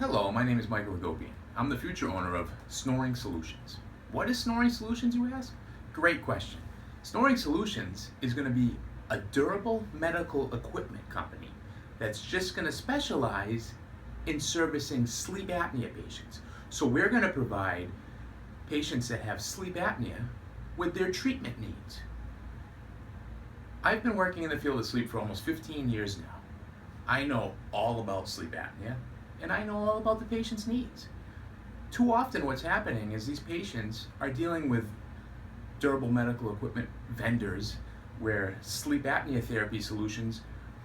Hello, my name is Michael Agopian. I'm the future owner of Snoring Solutions. What is Snoring Solutions, you ask? Great question. Snoring Solutions is going to be a durable medical equipment company that's just going to specialize in servicing sleep apnea patients. So we're going to provide patients that have sleep apnea with their treatment needs. I've been working in the field of sleep for almost 15 years now. I know all about sleep apnea, and I know all about the patient's needs. Too often what's happening is these patients are dealing with durable medical equipment vendors where sleep apnea therapy solutions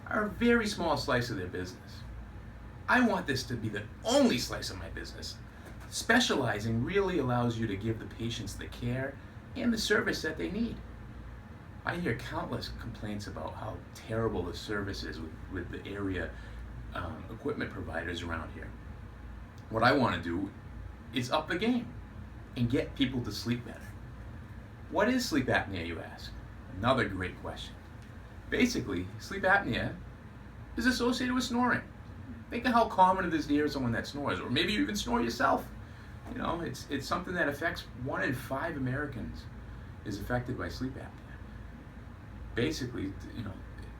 are a very small slice of their business. I want this to be the only slice of my business. Specializing really allows you to give the patients the care and the service that they need. I hear countless complaints about how terrible the service is with the area equipment providers around here. What I want to do is up the game and get people to sleep better. What is sleep apnea, you ask? Another great question. Basically, sleep apnea is associated with snoring. Think of how common it is to hear someone that snores, or maybe you even snore yourself. You know, it's something that affects 1 in 5 Americans is affected by sleep apnea. Basically,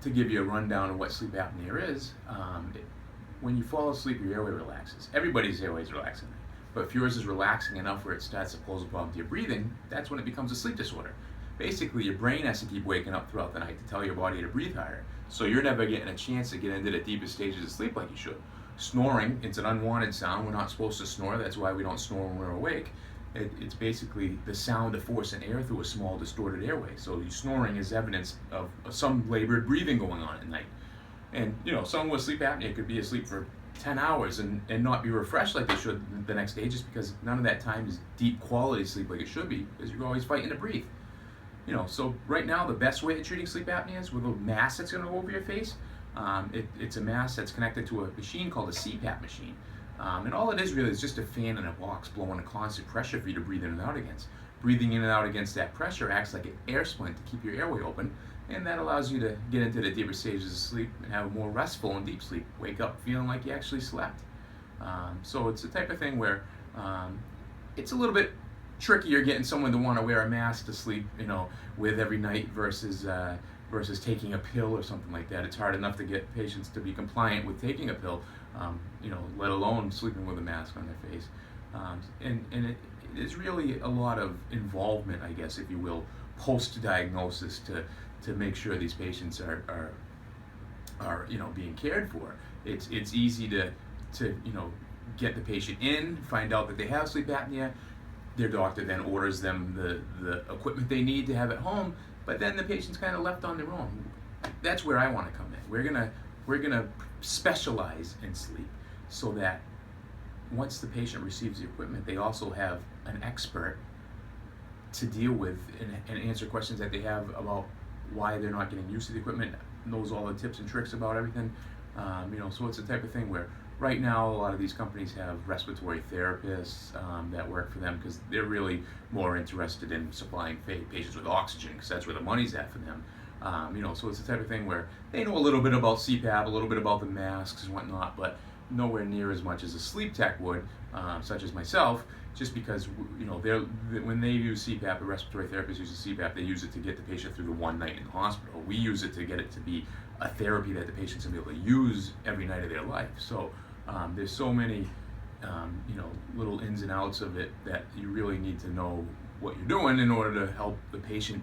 to give you a rundown of what sleep apnea is, when you fall asleep, your airway relaxes. Everybody's airway is relaxing, but if yours is relaxing enough where it starts to pose a problem to your breathing, that's when it becomes a sleep disorder. Basically, your brain has to keep waking up throughout the night to tell your body to breathe harder, so you're never getting a chance to get into the deepest stages of sleep like you should. Snoring, it's an unwanted sound. We're not supposed to snore. That's why we don't snore when we're awake. It's basically the sound of forcing air through a small distorted airway. So snoring is evidence of some labored breathing going on at night. And someone with sleep apnea could be asleep for 10 hours and not be refreshed like they should the next day, just because none of that time is deep quality sleep like it should be, because you're always fighting to breathe. So right now the best way of treating sleep apnea is with a mask that's going to go over your face. It's a mask that's connected to a machine called a CPAP machine. And all it is really is just a fan in a box blowing a constant pressure for you to breathe in and out against. Breathing in and out against that pressure acts like an air splint to keep your airway open, and that allows you to get into the deeper stages of sleep and have a more restful and deep sleep. Wake up feeling like you actually slept. So it's the type of thing where it's a little bit trickier getting someone to want to wear a mask to sleep, with every night versus taking a pill or something like that. It's hard enough to get patients to be compliant with taking a pill, let alone sleeping with a mask on their face. And it is really a lot of involvement, I guess, if you will, post-diagnosis to make sure these patients are being cared for. It's easy to get the patient in, find out that they have sleep apnea. Their doctor then orders them the equipment they need to have at home, but then the patient's kind of left on their own. That's where I want to come in. We're gonna specialize in sleep so that once the patient receives the equipment, they also have an expert to deal with and answer questions that they have about why they're not getting used to the equipment, knows all the tips and tricks about everything. So it's the type of thing where right now a lot of these companies have respiratory therapists that work for them because they're really more interested in supplying patients with oxygen, because that's where the money's at for them. So it's the type of thing where they know a little bit about CPAP, a little bit about the masks and whatnot, but nowhere near as much as a sleep tech would, such as myself, just because when they use CPAP, the respiratory therapists use the CPAP, they use it to get the patient through the one night in the hospital. We use it to get it to be a therapy that the patient's gonna be able to use every night of their life. So there's so many little ins and outs of it that you really need to know what you're doing in order to help the patient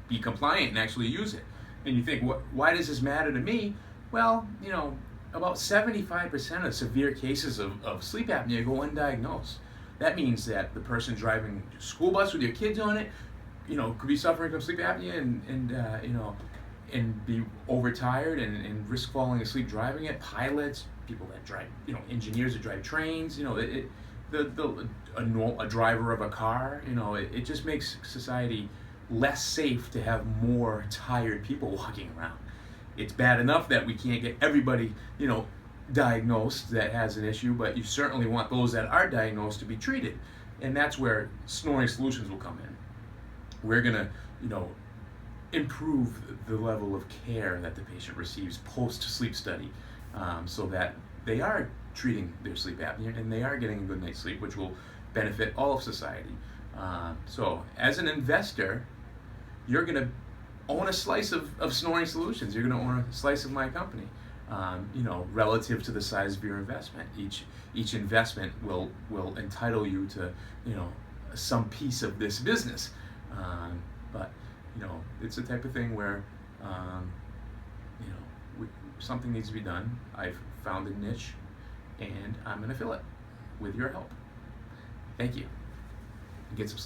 be compliant and actually use it. And you think, why does this matter to me? Well, about 75% of severe cases of sleep apnea go undiagnosed. That means that the person driving a school bus with your kids on it, could be suffering from sleep apnea and be overtired and risk falling asleep driving it. Pilots, people that drive, engineers that drive trains, a driver of a car, it just makes society less safe to have more tired people walking around. It's bad enough that we can't get everybody, diagnosed that has an issue, but you certainly want those that are diagnosed to be treated. And that's where Snoring Solutions will come in. We're gonna, improve the level of care that the patient receives post-sleep study, so that they are treating their sleep apnea and they are getting a good night's sleep, which will benefit all of society. So as an investor, you're going to own a slice of Snoring Solutions. You're going to own a slice of my company. Relative to the size of your investment, each investment will entitle you to some piece of this business. But it's the type of thing where something needs to be done. I've found a niche, and I'm going to fill it with your help. Thank you. Get some sleep.